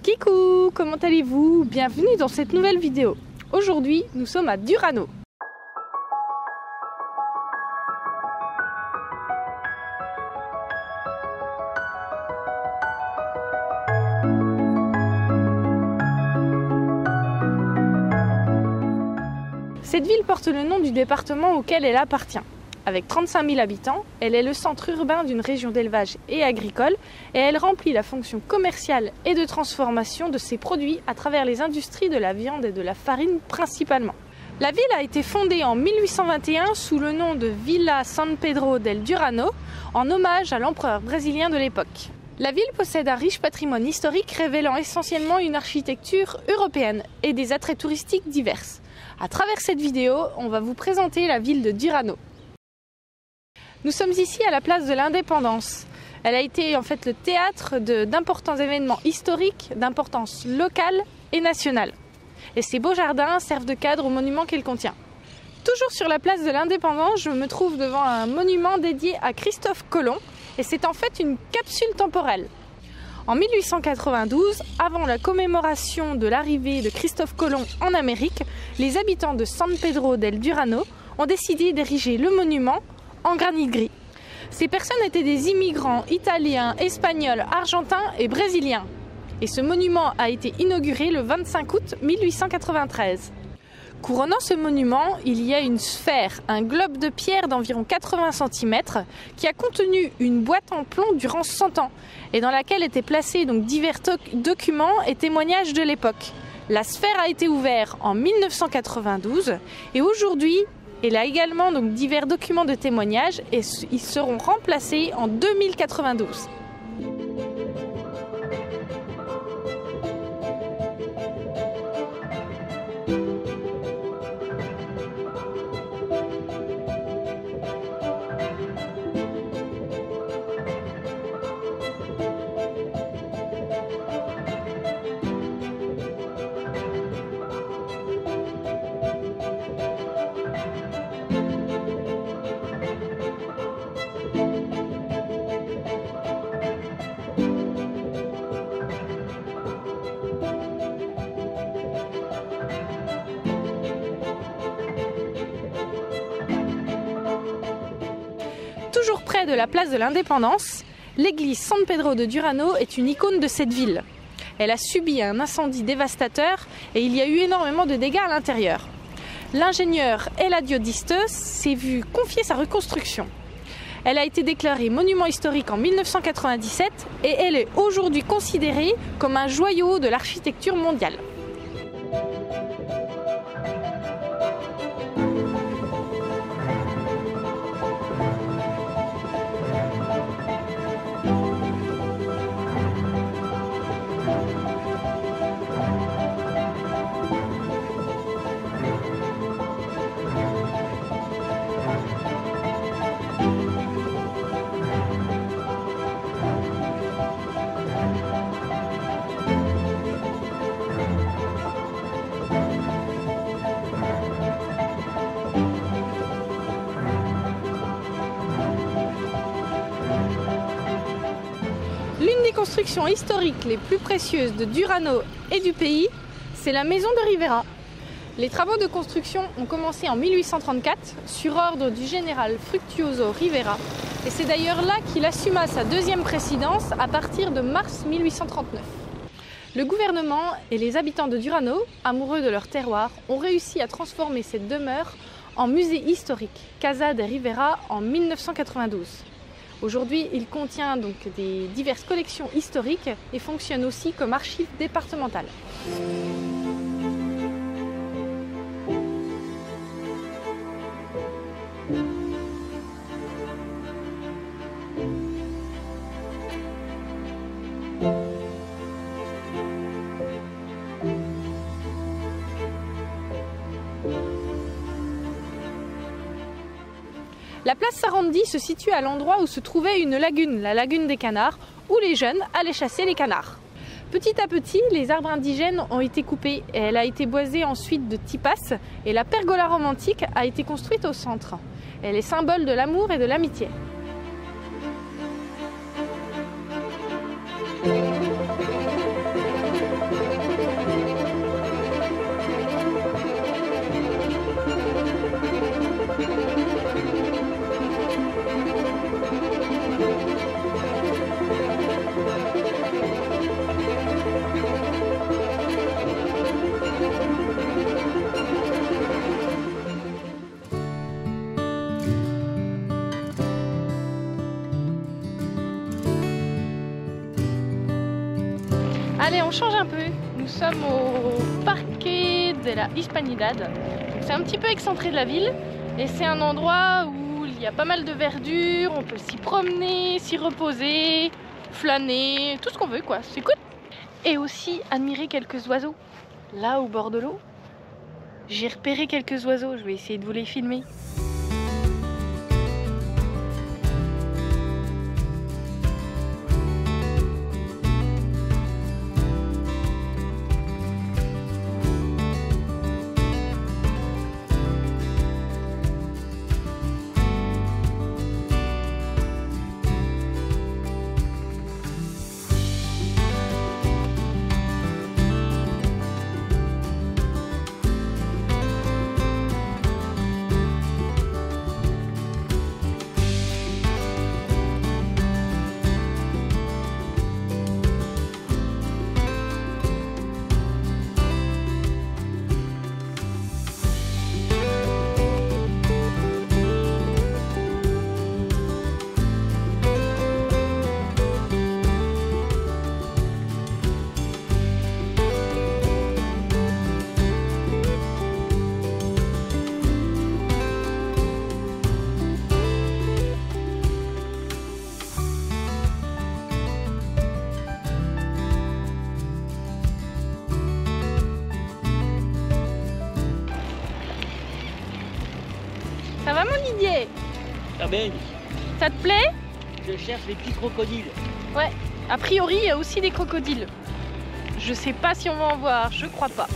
Kikou, comment allez-vous? Bienvenue dans cette nouvelle vidéo. Aujourd'hui, nous sommes à Durano. Cette ville porte le nom du département auquel elle appartient. Avec 35 000 habitants, elle est le centre urbain d'une région d'élevage et agricole et elle remplit la fonction commerciale et de transformation de ses produits à travers les industries de la viande et de la farine principalement. La ville a été fondée en 1821 sous le nom de Villa San Pedro del Durano en hommage à l'empereur brésilien de l'époque. La ville possède un riche patrimoine historique révélant essentiellement une architecture européenne et des attraits touristiques divers. À travers cette vidéo, on va vous présenter la ville de Durano. Nous sommes ici à la place de l'Indépendance. Elle a été en fait le théâtre d'importants événements historiques d'importance locale et nationale. Et ces beaux jardins servent de cadre au monument qu'elle contient. Toujours sur la place de l'Indépendance, je me trouve devant un monument dédié à Christophe Colomb et c'est en fait une capsule temporelle. En 1892, avant la commémoration de l'arrivée de Christophe Colomb en Amérique, les habitants de San Pedro del Durano ont décidé d'ériger le monument en granit gris. Ces personnes étaient des immigrants italiens, espagnols, argentins et brésiliens. Et ce monument a été inauguré le 25 août 1893. Couronnant ce monument, il y a une sphère, un globe de pierre d'environ 80 cm qui a contenu une boîte en plomb durant 100 ans et dans laquelle étaient placés divers documents et témoignages de l'époque. La sphère a été ouverte en 1992 et aujourd'hui, il y a également divers documents de témoignages et ils seront remplacés en 2092. Toujours près de la place de l'Indépendance, l'église San Pedro de Durano est une icône de cette ville. Elle a subi un incendie dévastateur et il y a eu énormément de dégâts à l'intérieur. L'ingénieur Eladio D'Iste s'est vu confier sa reconstruction. Elle a été déclarée monument historique en 1997 et elle est aujourd'hui considérée comme un joyau de l'architecture mondiale. L'une des constructions historiques les plus précieuses de Durano et du pays, c'est la maison de Rivera. Les travaux de construction ont commencé en 1834 sur ordre du général Fructuoso Rivera et c'est d'ailleurs là qu'il assuma sa deuxième présidence à partir de mars 1839. Le gouvernement et les habitants de Durano, amoureux de leur terroir, ont réussi à transformer cette demeure en musée historique, Casa de Rivera, en 1992. Aujourd'hui, il contient des diverses collections historiques et fonctionne aussi comme archive départementale. La place Sarandi se situe à l'endroit où se trouvait une lagune, la lagune des canards, où les jeunes allaient chasser les canards. Petit à petit, les arbres indigènes ont été coupés et elle a été boisée ensuite de tipas et la pergola romantique a été construite au centre. Elle est symbole de l'amour et de l'amitié. Allez, on change un peu. Nous sommes au Parque de la Hispanidad. C'est un petit peu excentré de la ville et c'est un endroit où il y a pas mal de verdure, on peut s'y promener, s'y reposer, flâner, tout ce qu'on veut quoi, c'est cool. Et aussi admirer quelques oiseaux. Là au bord de l'eau, j'ai repéré quelques oiseaux, je vais essayer de vous les filmer. Ça va mon Didier? Ah ben, ça te plaît? Je cherche les petits crocodiles. Ouais, a priori il y a aussi des crocodiles. Je sais pas si on va en voir, je crois pas.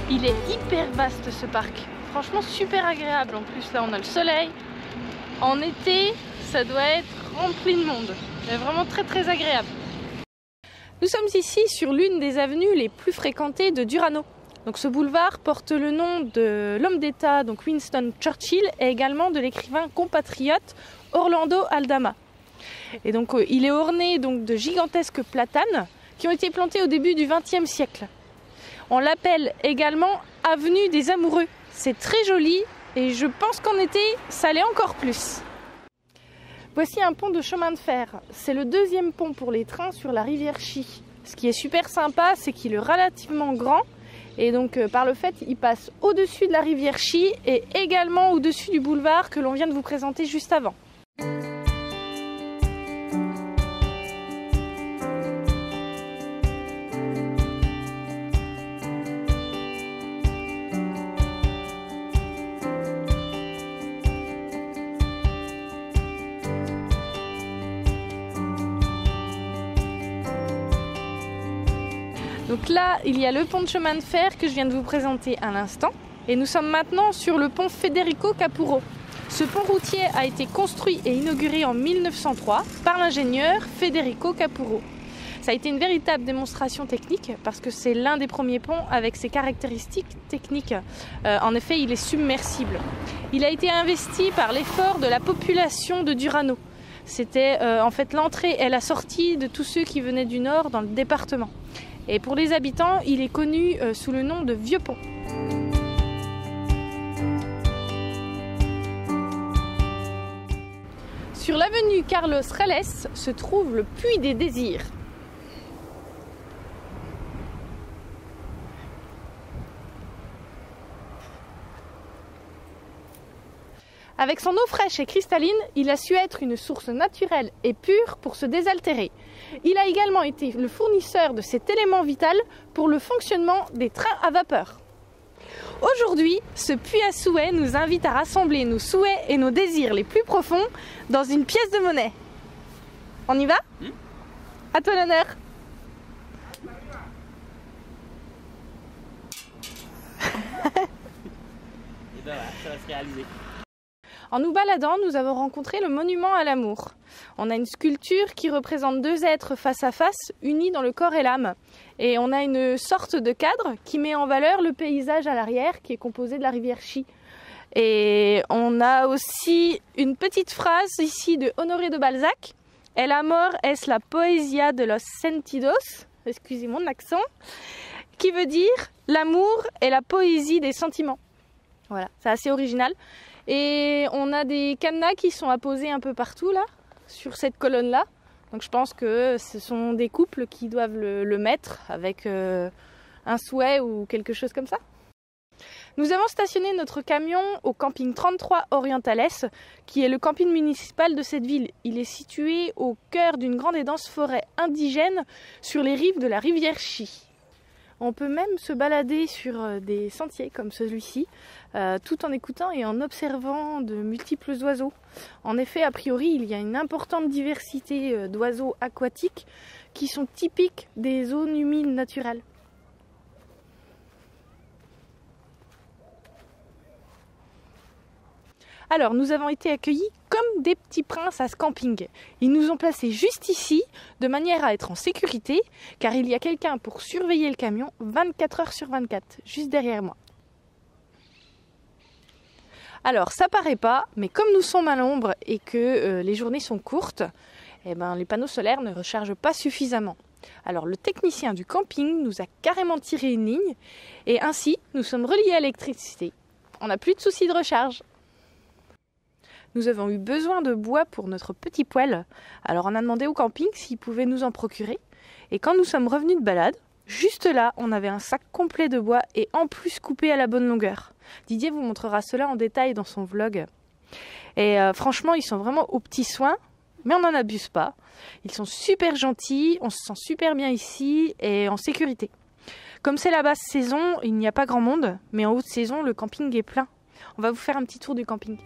Il est hyper vaste ce parc. Franchement super agréable. En plus là on a le soleil. En été ça doit être rempli de monde. C'est vraiment très agréable. Nous sommes ici sur l'une des avenues les plus fréquentées de Durano. Donc ce boulevard porte le nom de l'homme d'État, donc Winston Churchill, et également de l'écrivain compatriote Orlando Aldama. Et donc il est orné donc de gigantesques platanes qui ont été plantés au début du XXe siècle. On l'appelle également avenue des amoureux. C'est très joli et je pense qu'en été ça l'est encore plus. Voici un pont de chemin de fer. C'est le deuxième pont pour les trains sur la rivière Chi. Ce qui est super sympa, c'est qu'il est relativement grand. Et donc par le fait, il passe au-dessus de la rivière Chi et également au-dessus du boulevard que l'on vient de vous présenter juste avant. Donc là, il y a le pont de chemin de fer que je viens de vous présenter à l'instant. Et nous sommes maintenant sur le pont Federico Capurro. Ce pont routier a été construit et inauguré en 1903 par l'ingénieur Federico Capurro. Ça a été une véritable démonstration technique parce que c'est l'un des premiers ponts avec ses caractéristiques techniques. En effet, il est submersible. Il a été investi par l'effort de la population de Durano. C'était en fait l'entrée et la sortie de tous ceux qui venaient du nord dans le département. Et pour les habitants, il est connu sous le nom de Vieux Pont. Sur l'avenue Carlos Reles se trouve le Puy des Désirs. Avec son eau fraîche et cristalline, il a su être une source naturelle et pure pour se désaltérer. Il a également été le fournisseur de cet élément vital pour le fonctionnement des trains à vapeur. Aujourd'hui, ce puits à souhaits nous invite à rassembler nos souhaits et nos désirs les plus profonds dans une pièce de monnaie. On y va ? À toi l'honneur. Et ben voilà, ça va se réaliser. En nous baladant, nous avons rencontré le monument à l'amour. On a une sculpture qui représente deux êtres face à face, unis dans le corps et l'âme. Et on a une sorte de cadre qui met en valeur le paysage à l'arrière, qui est composé de la rivière Chi. Et on a aussi une petite phrase ici de Honoré de Balzac. El amor es la poesía de los sentidos, excusez mon accent, qui veut dire l'amour est la poésie des sentiments. Voilà, c'est assez original. Et on a des cadenas qui sont apposés un peu partout là, sur cette colonne-là. Donc je pense que ce sont des couples qui doivent le mettre avec un souhait ou quelque chose comme ça. Nous avons stationné notre camion au camping 33 Orientales, qui est le camping municipal de cette ville. Il est situé au cœur d'une grande et dense forêt indigène sur les rives de la rivière Chi. On peut même se balader sur des sentiers comme celui-ci, tout en écoutant et en observant de multiples oiseaux. En effet, a priori, il y a une importante diversité d'oiseaux aquatiques qui sont typiques des zones humides naturelles. Alors, nous avons été accueillis comme des petits princes à ce camping. Ils nous ont placés juste ici, de manière à être en sécurité, car il y a quelqu'un pour surveiller le camion 24 heures sur 24, juste derrière moi. Alors, ça paraît pas, mais comme nous sommes à l'ombre et que les journées sont courtes, les panneaux solaires ne rechargent pas suffisamment. Alors, le technicien du camping nous a carrément tiré une ligne, et ainsi, nous sommes reliés à l'électricité. On n'a plus de soucis de recharge. Nous avons eu besoin de bois pour notre petit poêle, alors on a demandé au camping s'ils pouvaient nous en procurer. Et quand nous sommes revenus de balade, juste là, on avait un sac complet de bois et en plus coupé à la bonne longueur. Didier vous montrera cela en détail dans son vlog. Et franchement, ils sont vraiment aux petits soins, mais on n'en abuse pas. Ils sont super gentils, on se sent super bien ici et en sécurité. Comme c'est la basse saison, il n'y a pas grand monde, mais en haute saison, le camping est plein. On va vous faire un petit tour du camping.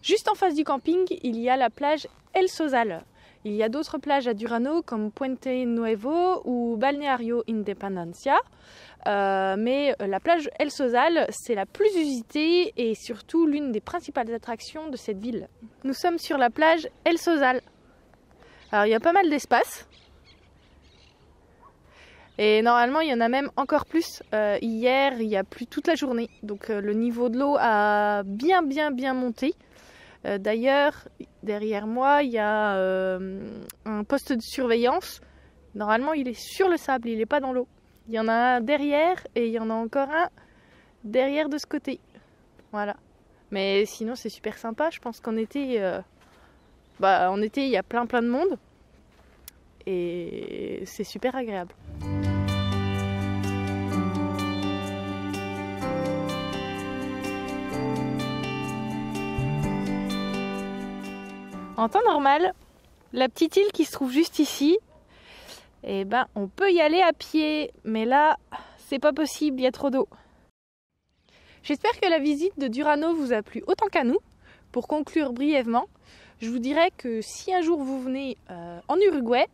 Juste en face du camping, il y a la plage El Sozal. Il y a d'autres plages à Durano comme Puente Nuevo ou Balneario Independencia. Mais la plage El Sozal, c'est la plus usitée et surtout l'une des principales attractions de cette ville. Nous sommes sur la plage El Sozal. Alors il y a pas mal d'espace. Et normalement, il y en a même encore plus. Hier, il y a plu toute la journée. Donc le niveau de l'eau a bien monté. D'ailleurs, derrière moi, il y a un poste de surveillance. Normalement, il est sur le sable, il n'est pas dans l'eau. Il y en a un derrière et il y en a encore un derrière de ce côté. Voilà. Mais sinon, c'est super sympa. Je pense qu'en été, en été, il y a plein de monde. Et c'est super agréable. En temps normal, la petite île qui se trouve juste ici, on peut y aller à pied, mais là, c'est pas possible, il y a trop d'eau. J'espère que la visite de Durano vous a plu autant qu'à nous. Pour conclure brièvement, je vous dirais que si un jour vous venez en Uruguay,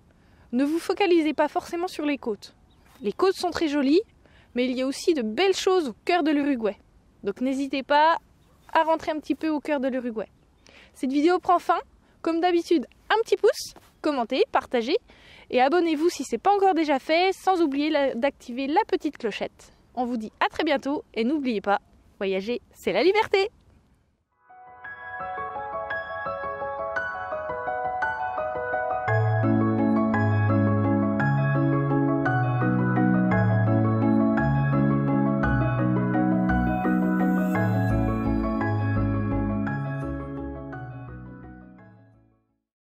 ne vous focalisez pas forcément sur les côtes. Les côtes sont très jolies, mais il y a aussi de belles choses au cœur de l'Uruguay. Donc n'hésitez pas à rentrer un petit peu au cœur de l'Uruguay. Cette vidéo prend fin. Comme d'habitude, un petit pouce, commentez, partagez et abonnez-vous si ce n'est pas encore déjà fait, sans oublier d'activer la petite clochette. On vous dit à très bientôt et n'oubliez pas, voyager, c'est la liberté!